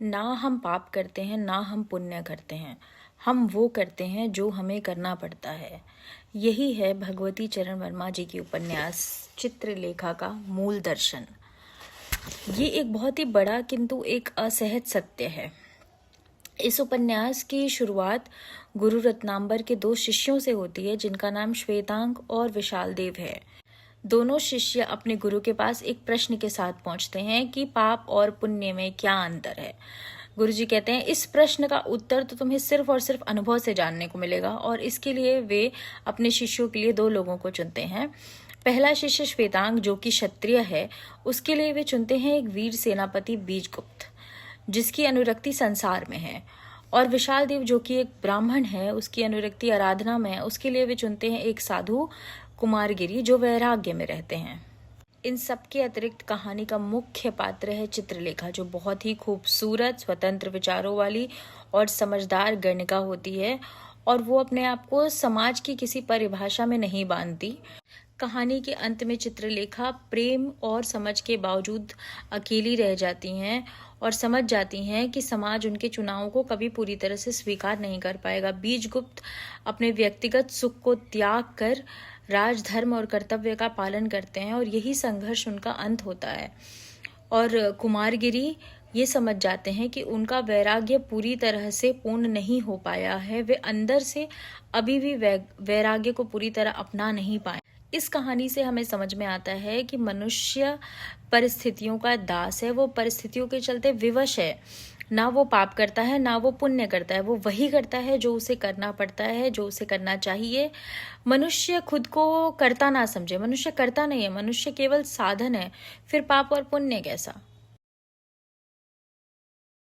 ना हम पाप करते हैं ना हम पुण्य करते हैं, हम वो करते हैं जो हमें करना पड़ता है। यही है भगवती चरण वर्मा जी की उपन्यास चित्रलेखा का मूल दर्शन। ये एक बहुत ही बड़ा किंतु एक असहज सत्य है। इस उपन्यास की शुरुआत गुरु रत्नांबर के दो शिष्यों से होती है, जिनका नाम श्वेतांग और विशाल देव है। दोनों शिष्य अपने गुरु के पास एक प्रश्न के साथ पहुंचते हैं कि पाप और पुण्य में क्या अंतर है। गुरु जी कहते हैं, इस प्रश्न का उत्तर तो तुम्हें सिर्फ और सिर्फ अनुभव से जानने को मिलेगा। और इसके लिए वे अपने शिष्यों के लिए दो लोगों को चुनते हैं। पहला शिष्य श्वेतांग, जो कि क्षत्रिय है, उसके लिए वे चुनते हैं एक वीर सेनापति बीजगुप्त, जिसकी अनुरक्ति संसार में है। और विशाल देव, जो कि एक ब्राह्मण है, उसकी अनुरक्ति आराधना में है। उसके लिए वे चुनते हैं एक साधु कुमारगिरी, जो वैराग्य में रहते हैं। इन सबके अतिरिक्त कहानी का मुख्य पात्र है चित्रलेखा, जो बहुत ही खूबसूरत, स्वतंत्र विचारों वाली और समझदार गणिका होती है। और वो अपने आप को समाज की किसी परिभाषा में नहीं बांधती। कहानी के अंत में चित्रलेखा प्रेम और समझ के बावजूद अकेली रह जाती हैं और समझ जाती हैं कि समाज उनके चुनावों को कभी पूरी तरह से स्वीकार नहीं कर पाएगा। बीजगुप्त अपने व्यक्तिगत सुख को त्याग कर राजधर्म और कर्तव्य का पालन करते हैं, और यही संघर्ष उनका अंत होता है। और कुमारगिरी ये समझ जाते हैं कि उनका वैराग्य पूरी तरह से पूर्ण नहीं हो पाया है। वे अंदर से अभी भी वैराग्य को पूरी तरह अपना नहीं पाए। इस कहानी से हमें समझ में आता है कि मनुष्य परिस्थितियों का दास है। वो परिस्थितियों के चलते विवश है। ना वो पाप करता है ना वो पुण्य करता है। वो वही करता है जो उसे करना पड़ता है, जो उसे करना चाहिए। मनुष्य खुद को करता ना समझे। मनुष्य करता नहीं है, मनुष्य केवल साधन है। फिर पाप और पुण्य कैसा?